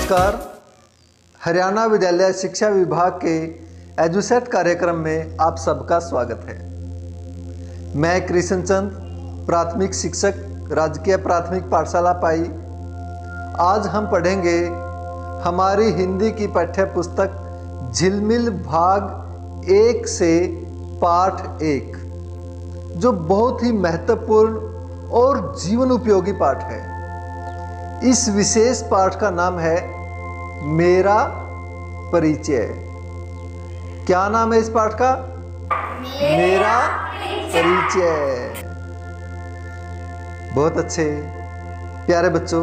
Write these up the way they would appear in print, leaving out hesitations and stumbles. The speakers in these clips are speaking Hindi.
नमस्कार। हरियाणा विद्यालय शिक्षा विभाग के एजुसेट कार्यक्रम में आप सबका स्वागत है। मैं कृष्ण चंद, प्राथमिक शिक्षक, राजकीय प्राथमिक पाठशाला पाई। आज हम पढ़ेंगे हमारी हिंदी की पाठ्य पुस्तक झिलमिल भाग 1 से पाठ 1, जो बहुत ही महत्वपूर्ण और जीवन उपयोगी पाठ है। इस विशेष पाठ का नाम है मेरा परिचय। क्या नाम है इस पाठ का? मेरा परिचय। बहुत अच्छे प्यारे बच्चों,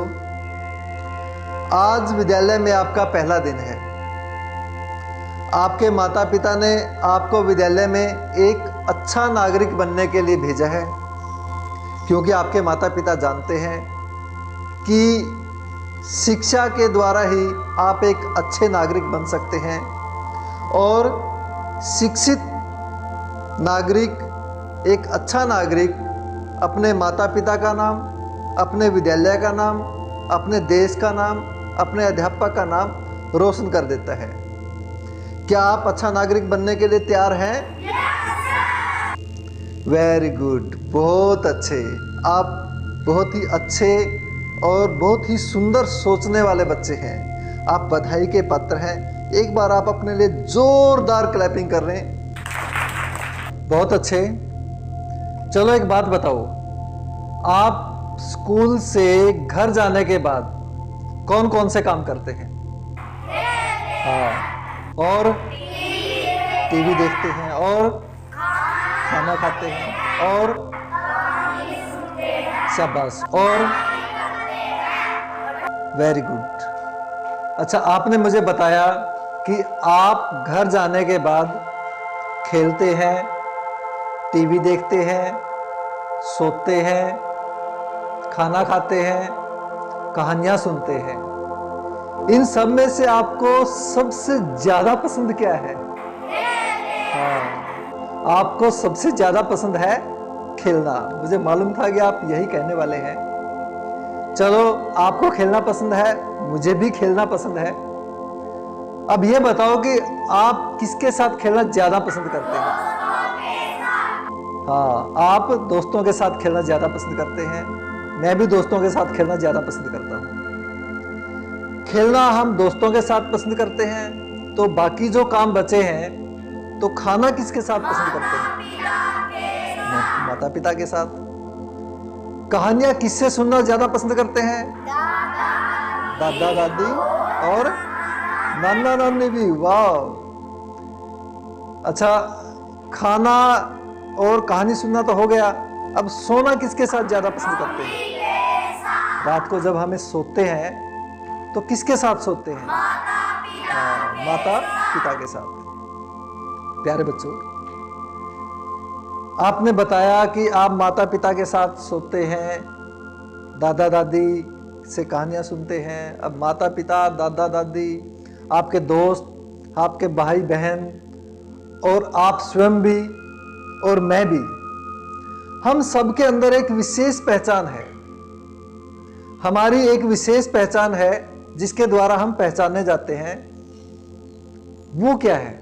आज विद्यालय में आपका पहला दिन है। आपके माता पिता ने आपको विद्यालय में एक अच्छा नागरिक बनने के लिए भेजा है, क्योंकि आपके माता पिता जानते हैं कि शिक्षा के द्वारा ही आप एक अच्छे नागरिक बन सकते हैं। और शिक्षित नागरिक, एक अच्छा नागरिक अपने माता पिता का नाम, अपने विद्यालय का नाम, अपने देश का नाम, अपने अध्यापक का नाम रोशन कर देता है। क्या आप अच्छा नागरिक बनने के लिए तैयार हैं? वेरी गुड, बहुत अच्छे। आप बहुत ही अच्छे और बहुत ही सुंदर सोचने वाले बच्चे हैं। आप बधाई के पात्र हैं। एक बार आप अपने लिए जोरदार क्लैपिंग कर रहे हैं। बहुत अच्छे। चलो एक बात बताओ, आप स्कूल से घर जाने के बाद कौन कौन से काम करते हैं? हाँ, और टीवी देखते हैं, और खाना खाते हैं, और शाबाश, और वेरी गुड। अच्छा, आपने मुझे बताया कि आप घर जाने के बाद खेलते हैं, टीवी देखते हैं, सोते हैं, खाना खाते हैं, कहानियां सुनते हैं। इन सब में से आपको सबसे ज्यादा पसंद क्या है? हाँ, आपको सबसे ज्यादा पसंद है खेलना। मुझे मालूम था कि आप यही कहने वाले हैं। चलो, आपको खेलना पसंद है, मुझे भी खेलना पसंद है। अब ये बताओ कि आप किसके साथ खेलना ज्यादा पसंद करते हैं? हाँ, आप दोस्तों के साथ खेलना ज्यादा पसंद करते हैं। मैं भी दोस्तों के साथ खेलना ज्यादा पसंद करता हूँ। खेलना हम दोस्तों के साथ पसंद करते हैं, तो बाकी जो काम बचे हैं, तो खाना किसके साथ पसंद करते हैं? माता पिता के साथ। कहानियां किससे सुनना ज्यादा पसंद करते हैं? दादा दादी और नाना नानी भी। वाह, अच्छा, खाना और कहानी सुनना तो हो गया। अब सोना किसके साथ ज्यादा पसंद करते हैं? रात को जब हमें सोते हैं तो किसके साथ सोते हैं? माता पिता के साथ। प्यारे बच्चों, आपने बताया कि आप माता पिता के साथ सोते हैं, दादा दादी से कहानियां सुनते हैं। अब माता पिता, दादा दादी, आपके दोस्त, आपके भाई बहन, और आप स्वयं भी, और मैं भी, हम सबके अंदर एक विशेष पहचान है। हमारी एक विशेष पहचान है जिसके द्वारा हम पहचाने जाते हैं। वो क्या है?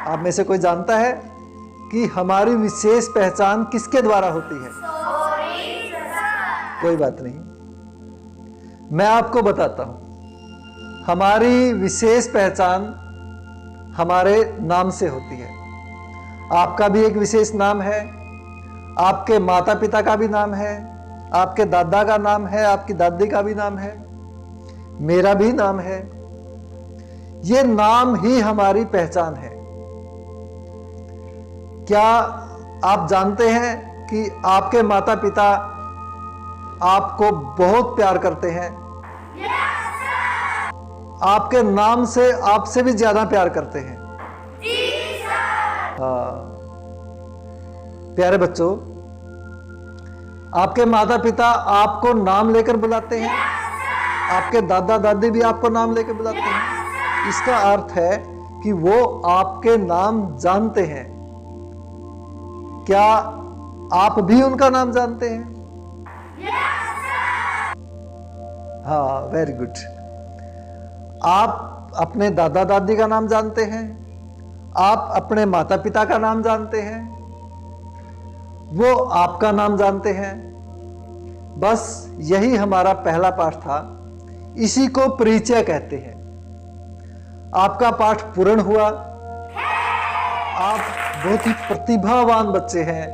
आप में से कोई जानता है कि हमारी विशेष पहचान किसके द्वारा होती है? कोई बात नहीं, मैं आपको बताता हूं। हमारी विशेष पहचान हमारे नाम से होती है। आपका भी एक विशेष नाम है, आपके माता पिता का भी नाम है, आपके दादा का नाम है, आपकी दादी का भी नाम है, मेरा भी नाम है। ये नाम ही हमारी पहचान है। क्या आप जानते हैं कि आपके माता पिता आपको बहुत प्यार करते हैं? आपके नाम से आपसे भी ज्यादा प्यार करते हैं। हाँ, प्यारे बच्चों, आपके माता पिता आपको नाम लेकर बुलाते हैं। आपके दादा दादी भी आपको नाम लेकर बुलाते हैं। इसका अर्थ है कि वो आपके नाम जानते हैं। क्या आप भी उनका नाम जानते हैं? हाँ, वेरी गुड। आप अपने दादा दादी का नाम जानते हैं, आप अपने माता पिता का नाम जानते हैं, वो आपका नाम जानते हैं। बस यही हमारा पहला पाठ था। इसी को परिचय कहते हैं। आपका पाठ पूर्ण हुआ। आप बहुत ही प्रतिभावान बच्चे हैं।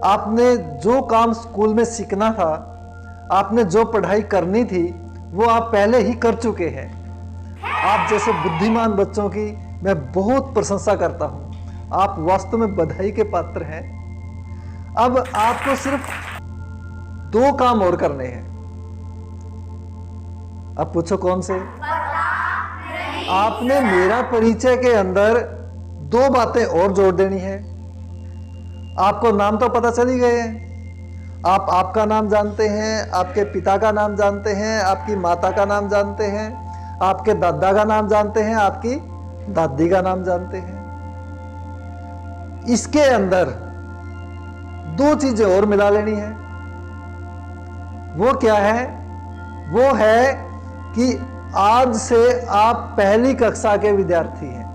आपने जो काम स्कूल में सीखना था, आपने जो पढ़ाई करनी थी, वो आप पहले ही कर चुके हैं। आप जैसे बुद्धिमान बच्चों की मैं बहुत प्रशंसा करता हूं। आप वास्तव में बधाई के पात्र हैं। अब आपको सिर्फ 2 काम और करने हैं। अब पूछो कौन से? आपने मेरा परिचय के अंदर 2 बातें और जोड़ देनी है। आपको नाम तो पता चल ही गए हैं। आप आपका नाम जानते हैं, आपके पिता का नाम जानते हैं, आपकी माता का नाम जानते हैं, आपके दादा का नाम जानते हैं, आपकी दादी का नाम जानते हैं। इसके अंदर 2 चीजें और मिला लेनी है। वो क्या है? वो है कि आज से आप पहली कक्षा के विद्यार्थी हैं।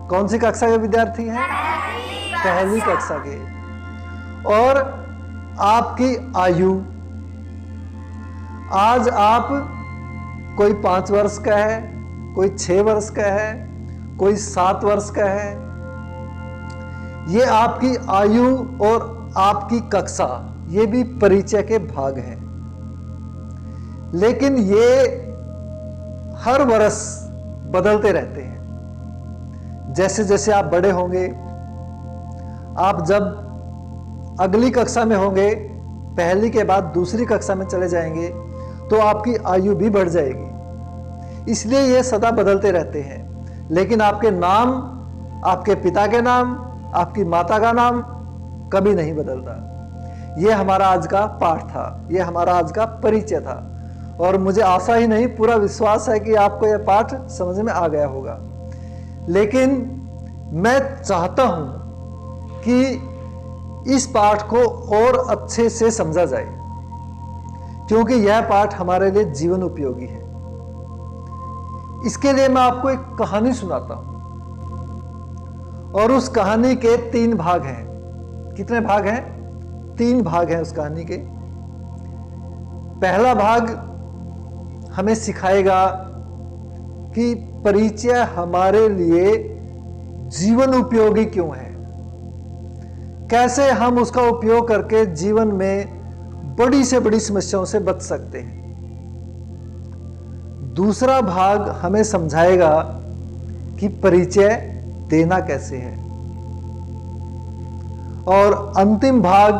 कौन सी कक्षा के विद्यार्थी हैं? पहली कक्षा के। और आपकी आयु, आज आप कोई 5 वर्ष का है, कोई 6 वर्ष का है, कोई 7 वर्ष का है। ये आपकी आयु और आपकी कक्षा, ये भी परिचय के भाग हैं। लेकिन ये हर वर्ष बदलते रहते हैं। जैसे जैसे आप बड़े होंगे, आप जब अगली कक्षा में होंगे, पहली के बाद दूसरी कक्षा में चले जाएंगे, तो आपकी आयु भी बढ़ जाएगी। इसलिए ये सदा बदलते रहते हैं। लेकिन आपके नाम, आपके पिता के नाम, आपकी माता का नाम कभी नहीं बदलता। ये हमारा आज का पाठ था, ये हमारा आज का परिचय था। और मुझे आशा ही नहीं, पूरा विश्वास है कि आपको यह पाठ समझ में आ गया होगा। लेकिन मैं चाहता हूं कि इस पाठ को और अच्छे से समझा जाए, क्योंकि यह पाठ हमारे लिए जीवन उपयोगी है। इसके लिए मैं आपको एक कहानी सुनाता हूं, और उस कहानी के 3 भाग हैं। कितने भाग हैं? 3 भाग हैं उस कहानी के। पहला भाग हमें सिखाएगा कि परिचय हमारे लिए जीवन उपयोगी क्यों है, कैसे हम उसका उपयोग करके जीवन में बड़ी से बड़ी समस्याओं से बच सकते हैं। दूसरा भाग हमें समझाएगा कि परिचय देना कैसे है। और अंतिम भाग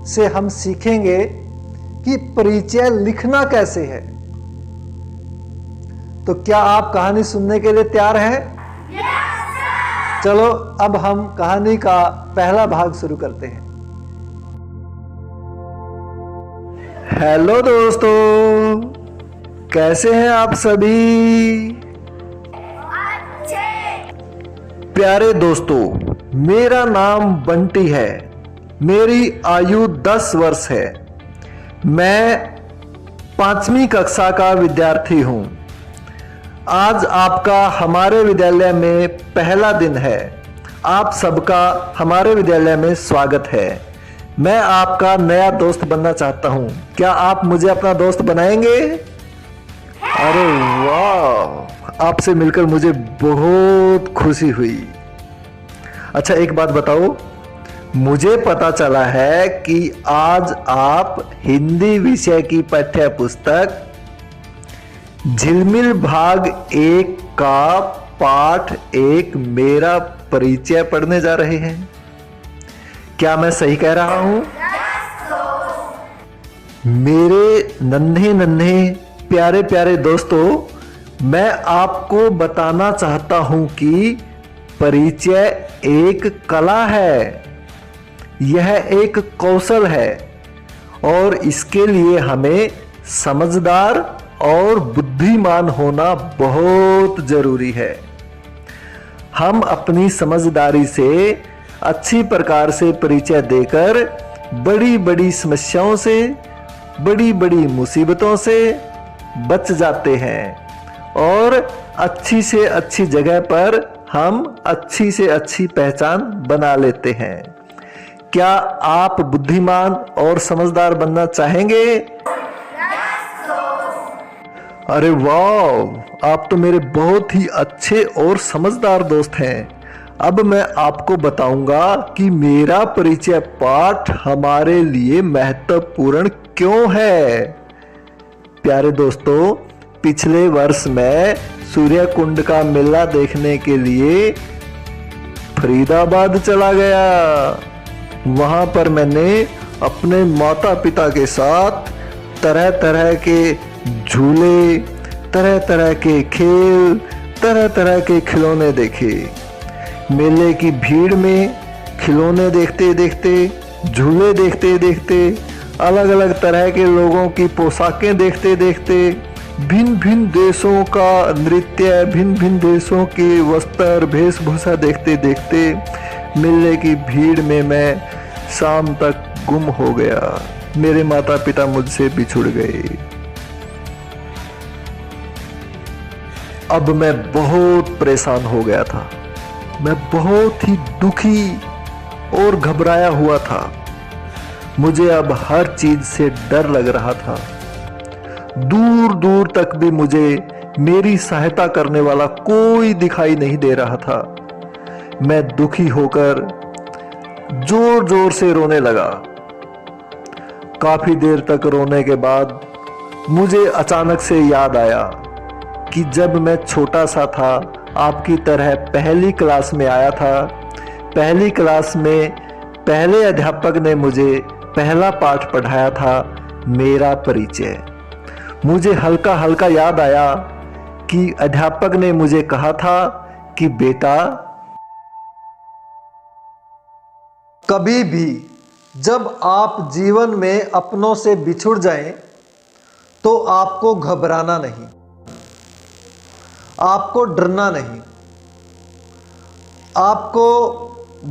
से हम सीखेंगे कि परिचय लिखना कैसे है। तो क्या आप कहानी सुनने के लिए तैयार हैं? चलो अब हम कहानी का पहला भाग शुरू करते हैं। हेलो दोस्तों, कैसे हैं आप सभी? प्यारे दोस्तों, मेरा नाम बंटी है। मेरी आयु 10 वर्ष है। मैं 5वीं कक्षा का विद्यार्थी हूं। आज आपका हमारे विद्यालय में पहला दिन है। आप सबका हमारे विद्यालय में स्वागत है। मैं आपका नया दोस्त बनना चाहता हूं। क्या आप मुझे अपना दोस्त बनाएंगे? अरे वाह, आपसे मिलकर मुझे बहुत खुशी हुई। अच्छा, एक बात बताओ, मुझे पता चला है कि आज आप हिंदी विषय की पाठ्य पुस्तक झिलमिल भाग 1 का पाठ 1 मेरा परिचय पढ़ने जा रहे हैं। क्या मैं सही कह रहा हूं? मेरे नन्हे नन्हे प्यारे प्यारे दोस्तों, मैं आपको बताना चाहता हूं कि परिचय एक कला है। यह एक कौशल है और इसके लिए हमें समझदार और बुद्धिमान होना बहुत जरूरी है। हम अपनी समझदारी से अच्छी प्रकार से परिचय देकर बड़ी बड़ी समस्याओं से बड़ी बड़ी मुसीबतों से बच जाते हैं और अच्छी से अच्छी जगह पर हम अच्छी से अच्छी पहचान बना लेते हैं। क्या आप बुद्धिमान और समझदार बनना चाहेंगे? अरे वाह, आप तो मेरे बहुत ही अच्छे और समझदार दोस्त हैं। अब मैं आपको बताऊंगा कि मेरा परिचय पाठ हमारे लिए महत्वपूर्ण क्यों है। प्यारे दोस्तों, पिछले वर्ष मैं सूर्य कुंड का मेला देखने के लिए फरीदाबाद चला गया। वहां पर मैंने अपने माता पिता के साथ तरह तरह के झूले, तरह तरह के खेल, तरह तरह के खिलौने देखे। मेले की भीड़ में खिलौने देखते देखते, झूले देखते देखते, अलग अलग तरह के लोगों की पोशाकें देखते देखते, भिन्न भिन्न देशों का नृत्य, भिन्न भिन्न देशों के वस्त्र वेशभूषा देखते देखते मेले की भीड़ में मैं शाम तक गुम हो गया। मेरे माता पिता मुझसे बिछुड़ गए। अब मैं बहुत परेशान हो गया था। मैं बहुत ही दुखी और घबराया हुआ था। मुझे अब हर चीज से डर लग रहा था। दूर दूर तक भी मुझे मेरी सहायता करने वाला कोई दिखाई नहीं दे रहा था। मैं दुखी होकर जोर जोर से रोने लगा। काफी देर तक रोने के बाद मुझे अचानक से याद आया कि जब मैं छोटा सा था, आपकी तरह पहली क्लास में आया था। पहली क्लास में पहले अध्यापक ने मुझे पहला पाठ पढ़ाया था, मेरा परिचय। मुझे हल्का हल्का याद आया कि अध्यापक ने मुझे कहा था कि बेटा, कभी भी जब आप जीवन में अपनों से बिछुड़ जाएं, तो आपको घबराना नहीं, आपको डरना नहीं। आपको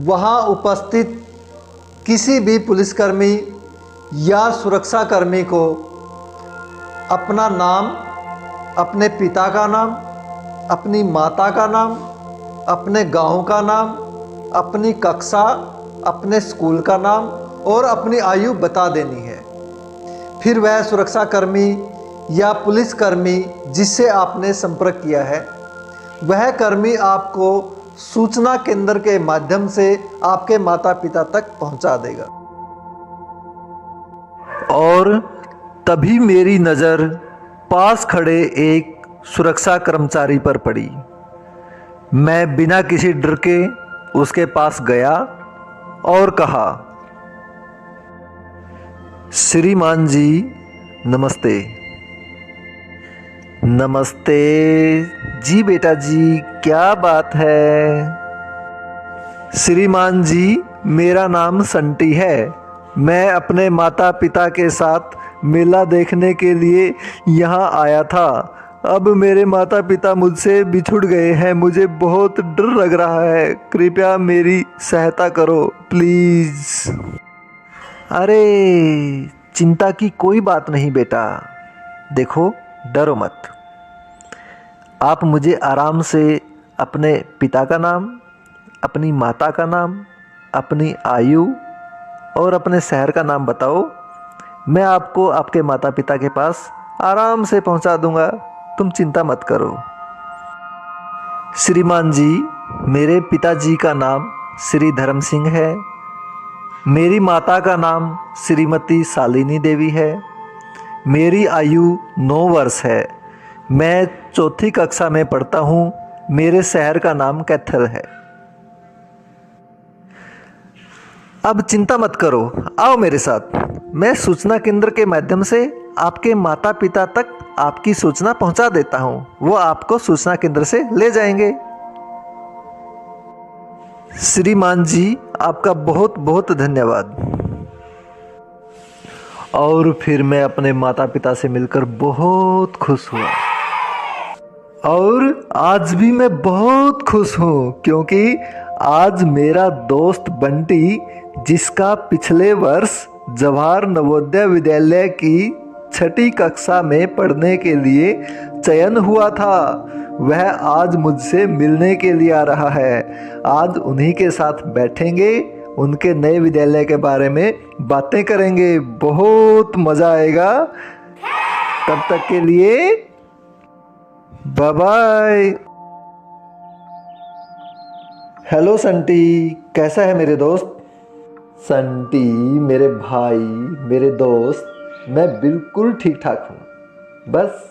वहां उपस्थित किसी भी पुलिसकर्मी या सुरक्षाकर्मी को अपना नाम, अपने पिता का नाम, अपनी माता का नाम, अपने गांव का नाम, अपनी कक्षा, अपने स्कूल का नाम और अपनी आयु बता देनी है। फिर वह सुरक्षाकर्मी या पुलिसकर्मी जिससे आपने संपर्क किया है, वह कर्मी आपको सूचना केंद्र के माध्यम से आपके माता पिता तक पहुंचा देगा। और तभी मेरी नज़र पास खड़े एक सुरक्षा कर्मचारी पर पड़ी। मैं बिना किसी डर के उसके पास गया और कहा, श्रीमान जी नमस्ते। नमस्ते जी बेटा जी, क्या बात है? श्रीमान जी, मेरा नाम संटी है। मैं अपने माता पिता के साथ मेला देखने के लिए यहाँ आया था। अब मेरे माता पिता मुझसे बिछुड़ गए हैं। मुझे बहुत डर लग रहा है। कृपया मेरी सहायता करो प्लीज़। अरे चिंता की कोई बात नहीं बेटा। देखो, डरो मत। आप मुझे आराम से अपने पिता का नाम, अपनी माता का नाम, अपनी आयु और अपने शहर का नाम बताओ। मैं आपको आपके माता पिता के पास आराम से पहुंचा दूंगा। तुम चिंता मत करो। श्रीमान जी, मेरे पिताजी का नाम श्री धर्म सिंह है। मेरी माता का नाम श्रीमती शालिनी देवी है। मेरी आयु 9 वर्ष है। मैं 4ठी कक्षा में पढ़ता हूँ। मेरे शहर का नाम कैथल है। अब चिंता मत करो, आओ मेरे साथ। मैं सूचना केंद्र के माध्यम से आपके माता पिता तक आपकी सूचना पहुंचा देता हूं। वो आपको सूचना केंद्र से ले जाएंगे। श्रीमान जी, आपका बहुत बहुत धन्यवाद। और फिर मैं अपने माता पिता से मिलकर बहुत खुश हुआ। और आज भी मैं बहुत खुश हूँ, क्योंकि आज मेरा दोस्त बंटी, जिसका पिछले वर्ष जवाहर नवोदय विद्यालय की 6ठी कक्षा में पढ़ने के लिए चयन हुआ था, वह आज मुझसे मिलने के लिए आ रहा है। आज उन्हीं के साथ बैठेंगे, उनके नए विद्यालय के बारे में बातें करेंगे, बहुत मज़ा आएगा। तब तक के लिए बाय बाय। हेलो संटी, कैसा है मेरे दोस्त? संटी मेरे भाई, मेरे दोस्त, मैं बिल्कुल ठीक ठाक हूँ। बस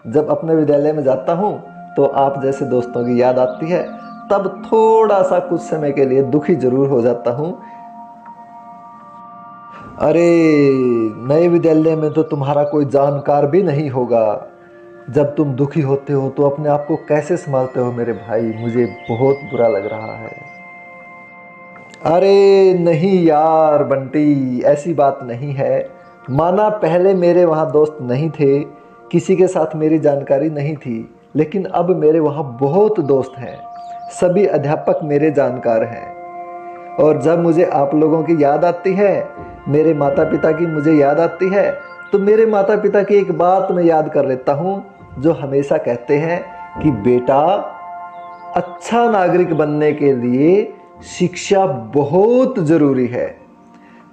जब अपने विद्यालय में जाता हूँ तो आप जैसे दोस्तों की याद आती है, तब थोड़ा सा कुछ समय के लिए दुखी जरूर हो जाता हूँ। अरे नए विद्यालय में तो तुम्हारा कोई जानकार भी नहीं होगा। जब तुम दुखी होते हो तो अपने आप को कैसे संभालते हो मेरे भाई? मुझे बहुत बुरा लग रहा है। अरे नहीं यार बंटी, ऐसी बात नहीं है। माना पहले मेरे वहाँ दोस्त नहीं थे, किसी के साथ मेरी जानकारी नहीं थी, लेकिन अब मेरे वहाँ बहुत दोस्त हैं। सभी अध्यापक मेरे जानकार हैं। और जब मुझे आप लोगों की याद आती है, मेरे माता पिता की मुझे याद आती है, तो मेरे माता पिता की एक बात मैं याद कर लेता हूँ, जो हमेशा कहते हैं कि बेटा, अच्छा नागरिक बनने के लिए शिक्षा बहुत ज़रूरी है।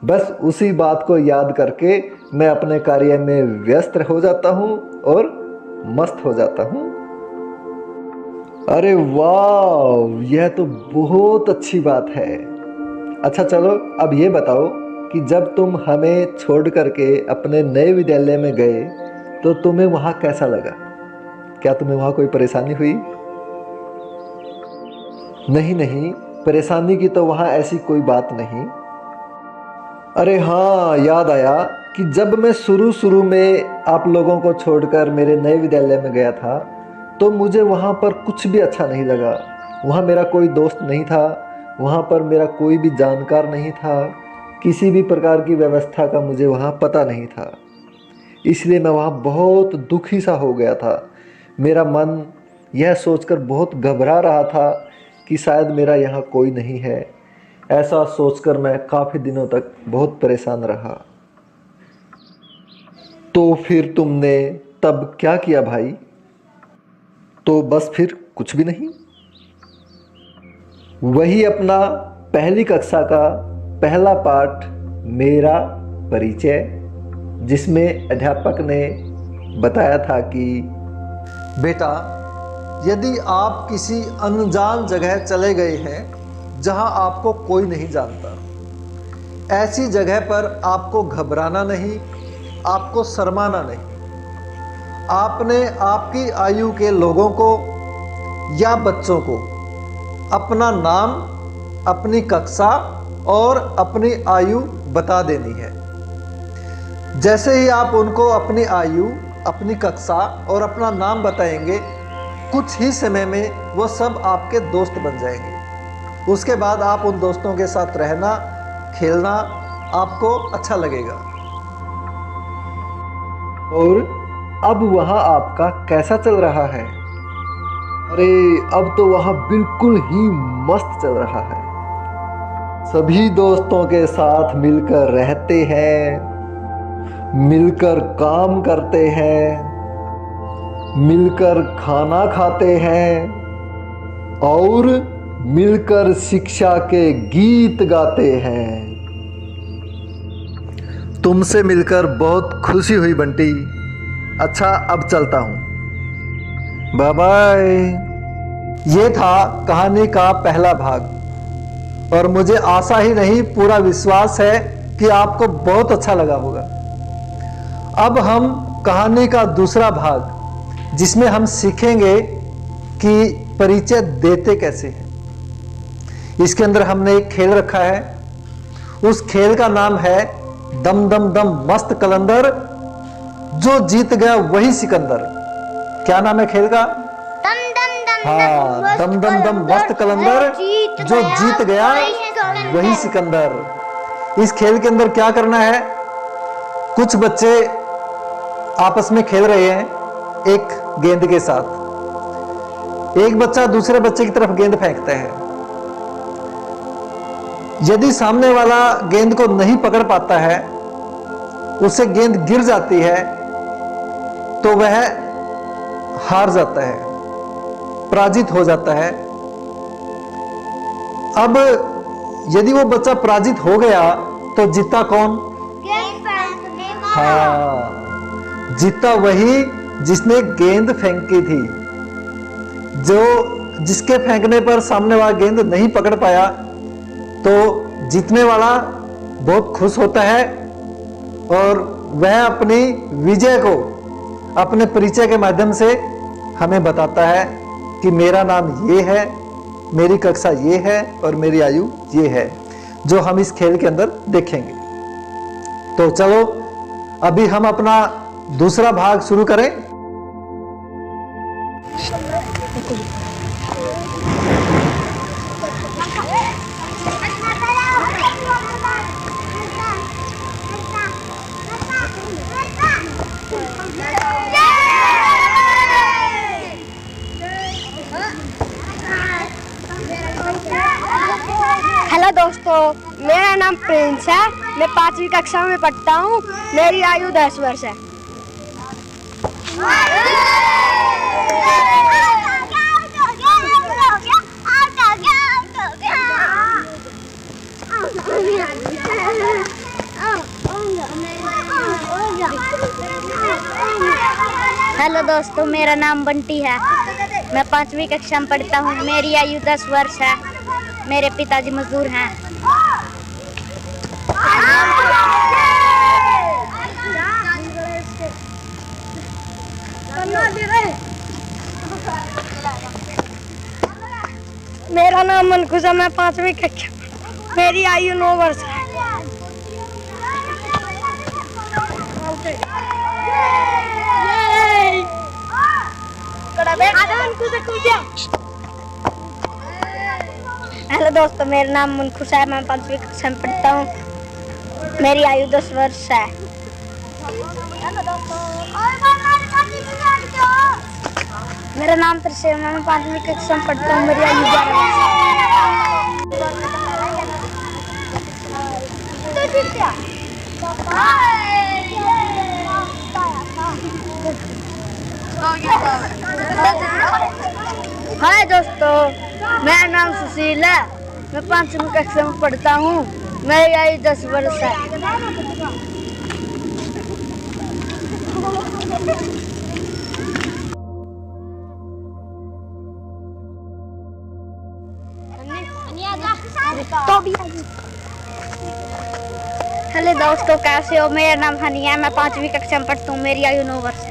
बस उसी बात को याद करके मैं अपने कार्य में व्यस्त हो जाता हूँ और मस्त हो जाता हूँ। अरे वाह, यह तो बहुत अच्छी बात है। अच्छा चलो अब ये बताओ कि जब तुम हमें छोड़ करके अपने नए विद्यालय में गए तो तुम्हें वहाँ कैसा लगा? क्या तुम्हें वहाँ कोई परेशानी हुई? नहीं नहीं, परेशानी की तो वहाँ ऐसी कोई बात नहीं। अरे हाँ, याद आया कि जब मैं शुरू में आप लोगों को छोड़कर मेरे नए विद्यालय में गया था तो मुझे वहाँ पर कुछ भी अच्छा नहीं लगा। वहाँ मेरा कोई दोस्त नहीं था, वहाँ पर मेरा कोई भी जानकार नहीं था, किसी भी प्रकार की व्यवस्था का मुझे वहाँ पता नहीं था। इसलिए मैं वहाँ बहुत दुखी सा हो गया था। मेरा मन यह सोचकर बहुत घबरा रहा था कि शायद मेरा यहाँ कोई नहीं है। ऐसा सोचकर मैं काफ़ी दिनों तक बहुत परेशान रहा। तो फिर तुमने तब क्या किया भाई? तो बस फिर कुछ भी नहीं, वही अपना पहली कक्षा का पहला पाठ, मेरा परिचय, जिसमें अध्यापक ने बताया था कि बेटा, यदि आप किसी अनजान जगह चले गए हैं जहां आपको कोई नहीं जानता, ऐसी जगह पर आपको घबराना नहीं, आपको शर्माना नहीं। आपने आपकी आयु के लोगों को या बच्चों को अपना नाम, अपनी कक्षा और अपनी आयु बता देनी है। जैसे ही आप उनको अपनी आयु, अपनी कक्षा और अपना नाम बताएंगे, कुछ ही समय में वो सब आपके दोस्त बन जाएंगे। उसके बाद आप उन दोस्तों के साथ रहना, खेलना आपको अच्छा लगेगा। और अब वहाँ आपका कैसा चल रहा है? अरे अब तो वहाँ बिल्कुल ही मस्त चल रहा है। सभी दोस्तों के साथ मिलकर रहते हैं, मिलकर काम करते हैं, मिलकर खाना खाते हैं और मिलकर शिक्षा के गीत गाते हैं। तुमसे मिलकर बहुत खुशी हुई बंटी। अच्छा अब चलता हूँ, बाय बाय। ये था कहानी का पहला भाग और मुझे आशा ही नहीं, पूरा विश्वास है कि आपको बहुत अच्छा लगा होगा। अब हम कहानी का दूसरा भाग, जिसमें हम सीखेंगे कि परिचय देते कैसे हैं। इसके अंदर हमने एक खेल रखा है। उस खेल का नाम है दम दम दम मस्त कलंदर, जो जीत गया वही सिकंदर। क्या नाम है खेल का? हाँ, दम दम दम मस्त कलंदर, जो जीत गया वही सिकंदर। इस खेल के अंदर क्या करना है? कुछ बच्चे आपस में खेल रहे हैं एक गेंद के साथ। एक बच्चा दूसरे बच्चे की तरफ गेंद फेंकता है। यदि सामने वाला गेंद को नहीं पकड़ पाता है उससे गेंद गिर जाती है तो वह हार जाता है, पराजित हो जाता है। अब यदि वो बच्चा पराजित हो गया तो जीता कौन? हाँ, जीता वही जिसने गेंद फेंकी थी। जिसके फेंकने पर सामने वाला गेंद नहीं पकड़ पाया तो जीतने वाला बहुत खुश होता है और वह अपनी विजय को अपने परिचय के माध्यम से हमें बताता है कि मेरा नाम ये है, मेरी कक्षा ये है और मेरी आयु ये है, जो हम इस खेल के अंदर देखेंगे। तो चलो अभी हम अपना दूसरा भाग शुरू करें। हेलो दोस्तों, मेरा नाम प्रिंस है। मैं 5वीं कक्षा में पढ़ता हूँ। मेरी आयु 10 वर्ष है। हेलो दोस्तों, मेरा नाम बंटी है। मैं 5वीं कक्षा में पढ़ता हूँ। मेरी आयु 10 वर्ष है। मेरे पिताजी मजदूर हैं। मेरा नाम मनकुश है। मैं 5वीं कक्षा। मेरी आयु 9 वर्ष है। हेलो दोस्तों, मेरा नाम मनकुश है। मैं 5वीं कक्षा में पढ़ता हूँ। मेरी आयु 10 वर्ष है। मेरा नाम त्रिशेर है। मैं 5वीं कक्षा में पढ़ता हूँ। मेरी आयु 11 वर्ष है। हाय दोस्तों, मेरा नाम सुशील है। मैं 5वीं कक्षा में पढ़ता हूँ। मेरी आयु 10 वर्ष है। हेलो दोस्तों, कैसे हो? मेरा नाम हनिया है। मैं 5वीं कक्षा में पढ़ता हूँ। मेरी आयु 9 वर्ष है।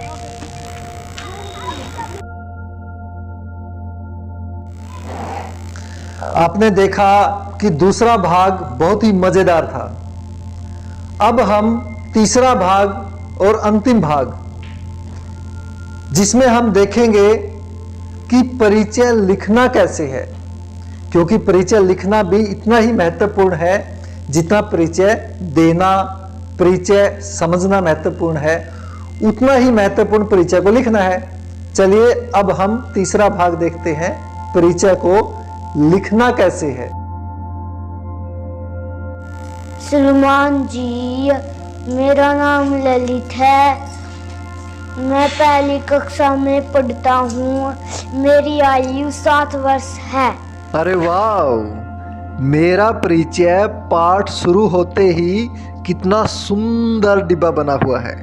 आपने देखा कि दूसरा भाग बहुत ही मजेदार था। अब हम तीसरा भाग और अंतिम भाग, जिसमें हम देखेंगे कि परिचय लिखना कैसे है, क्योंकि परिचय लिखना भी इतना ही महत्वपूर्ण है जितना परिचय देना, परिचय समझना महत्वपूर्ण है, उतना ही महत्वपूर्ण परिचय को लिखना है। चलिए अब हम तीसरा भाग देखते हैं, परिचय को लिखना कैसे है। सलमान जी, मेरा नाम ललित है। मैं 1ली कक्षा में पढ़ता हूँ। मेरी आयु 7 वर्ष है। अरे वाह! मेरा परिचय पाठ शुरू होते ही कितना सुंदर डिब्बा बना हुआ है।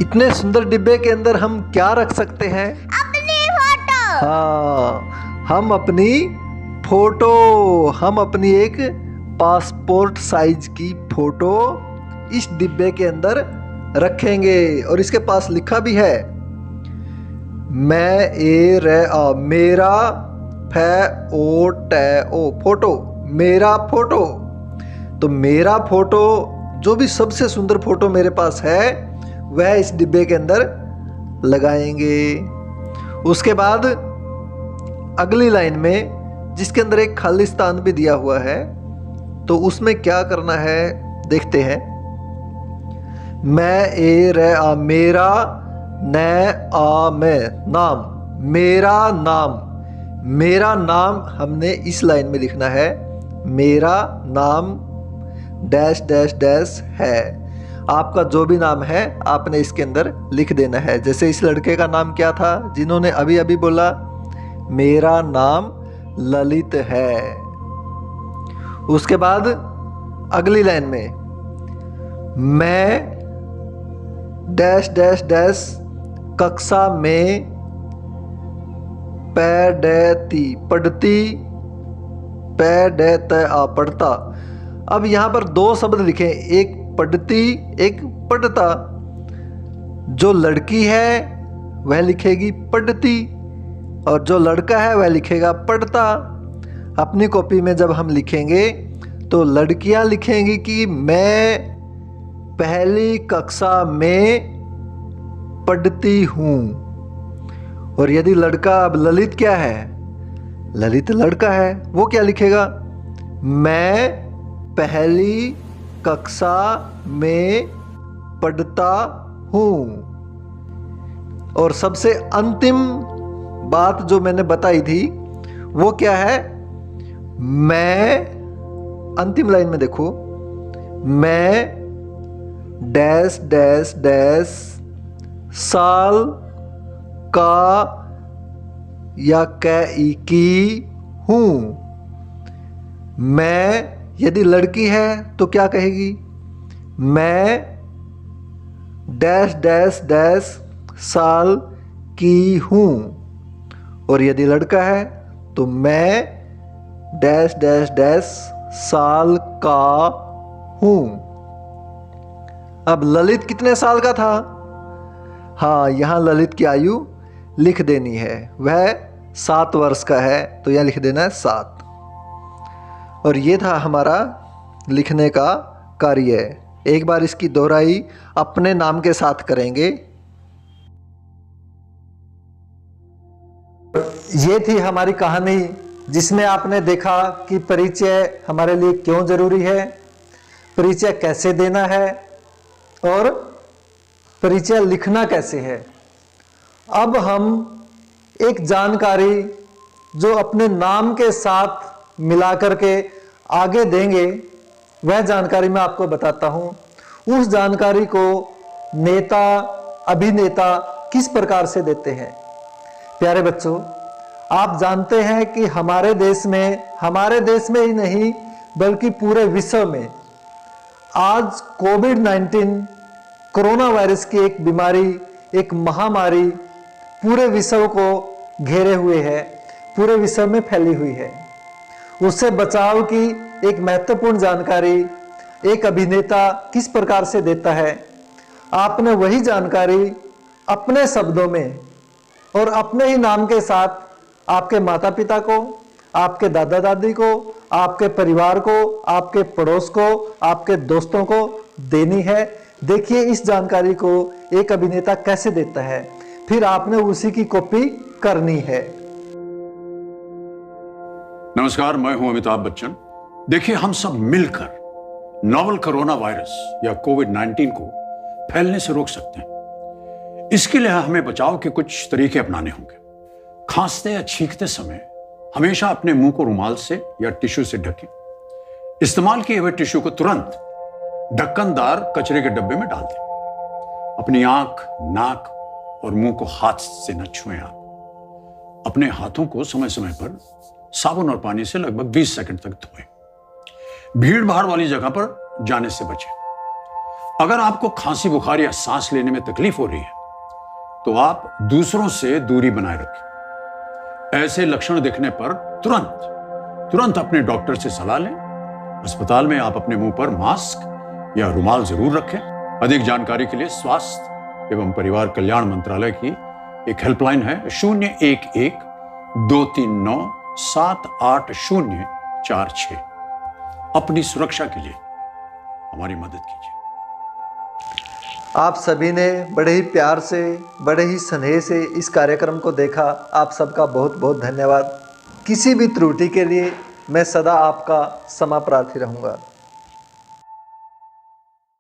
इतने सुंदर डिब्बे के अंदर हम क्या रख सकते हैं? अपनी फोटो। हाँ, हम अपनी फोटो, हम अपनी एक पासपोर्ट साइज की फोटो इस डिब्बे के अंदर रखेंगे। और इसके पास लिखा भी है, मैं ए रे आ, मेरा फै ओ टै ओ, फोटो, मेरा फोटो। तो मेरा फोटो, जो भी सबसे सुंदर फोटो मेरे पास है, वह इस डिब्बे के अंदर लगाएंगे। उसके बाद अगली लाइन में, जिसके अंदर एक खाली स्थान भी दिया हुआ है, तो उसमें क्या करना है देखते हैं। मैं ए रे आ, मेरा नै आ मैं, नाम, मेरा नाम। मेरा नाम हमने इस लाइन में लिखना है। मेरा नाम डैश डैश डैश है। आपका जो भी नाम है आपने इसके अंदर लिख देना है। जैसे इस लड़के का नाम क्या था जिन्होंने अभी अभी बोला, मेरा नाम ललित है। उसके बाद अगली लाइन में, मैं डैश डैश डैश कक्षा में पढ़ती पढ़ता। अब यहाँ पर दो शब्द लिखे, एक पढ़ती एक पढ़ता। जो लड़की है वह लिखेगी पढ़ती और जो लड़का है वह लिखेगा पढ़ता। अपनी कॉपी में जब हम लिखेंगे तो लड़कियां लिखेंगी कि मैं पहली कक्षा में पढ़ती हूँ, और यदि लड़का, अब ललित क्या है, ललित लड़का है, वो क्या लिखेगा, मैं पहली कक्षा में पढ़ता हूँ। और सबसे अंतिम बात जो मैंने बताई थी वो क्या है, मैं, अंतिम लाइन में देखो, मैं डैश डैश डैश साल का या की हूँ। मैं, यदि लड़की है तो क्या कहेगी, मैं डैश डैश डैश साल की हूँ, और यदि लड़का है तो मैं डैश डैश डैश साल का हूँ। अब ललित कितने साल का था, हाँ यहाँ ललित की आयु लिख देनी है, वह 7 वर्ष का है, तो यह लिख देना है 7। और ये था हमारा लिखने का कार्य। एक बार इसकी दोहराई अपने नाम के साथ करेंगे। ये थी हमारी कहानी जिसमें आपने देखा कि परिचय हमारे लिए क्यों जरूरी है, परिचय कैसे देना है और परिचय लिखना कैसे है। अब हम एक जानकारी जो अपने नाम के साथ मिला करके आगे देंगे, वह जानकारी मैं आपको बताता हूं। उस जानकारी को नेता, अभिनेता किस प्रकार से देते हैं। प्यारे बच्चों, आप जानते हैं कि हमारे देश में ही नहीं बल्कि पूरे विश्व में आज कोविड-19 कोरोना वायरस की एक बीमारी, एक महामारी पूरे विश्व को घेरे हुए है, पूरे विश्व में फैली हुई है। उससे बचाव की एक महत्वपूर्ण जानकारी एक अभिनेता किस प्रकार से देता है। आपने वही जानकारी अपने शब्दों में और अपने ही नाम के साथ आपके माता पिता को, आपके दादा दादी को, आपके परिवार को, आपके पड़ोस को, आपके दोस्तों को देनी है। देखिए इस जानकारी को एक अभिनेता कैसे देता है, फिर आपने उसी की कॉपी करनी है। नमस्कार, मैं हूं अमिताभ बच्चन। देखिए, हम सब मिलकर नोवेल कोरोना वायरस या कोविड-19 को फैलने से रोक सकते हैं। इसके लिए हमें बचाव के कुछ तरीके अपनाने होंगे। खांसते या छींकते समय हमेशा अपने मुंह को रुमाल से या टिश्यू से ढकें। इस्तेमाल किए हुए टिश्यू को तुरंत ढक्कनदार कचरे के डब्बे में डाल दें। अपनी आंख, नाक और मुंह को हाथ से न छुएं। आप अपने हाथों को समय समय पर साबुन और पानी से लगभग 20 सेकंड तक धोएं। भीड़ भाड़ वाली जगह पर जाने से बचें। अगर आपको खांसी, बुखार या सांस लेने में तकलीफ हो रही है तो आप दूसरों से दूरी बनाए रखें। ऐसे लक्षण दिखने पर तुरंत अपने डॉक्टर से सलाह लें। अस्पताल में आप अपने मुंह पर मास्क या रुमाल जरूर रखें। अधिक जानकारी के लिए स्वास्थ्य एवं परिवार कल्याण मंत्रालय की एक हेल्पलाइन है 011-239-78046। अपनी सुरक्षा के लिए हमारी मदद कीजिए। आप सभी ने बड़े ही प्यार से, बड़े ही स्नेह से इस कार्यक्रम को देखा। आप सबका बहुत बहुत धन्यवाद। किसी भी त्रुटि के लिए मैं सदा आपका क्षमा प्रार्थी रहूँगा।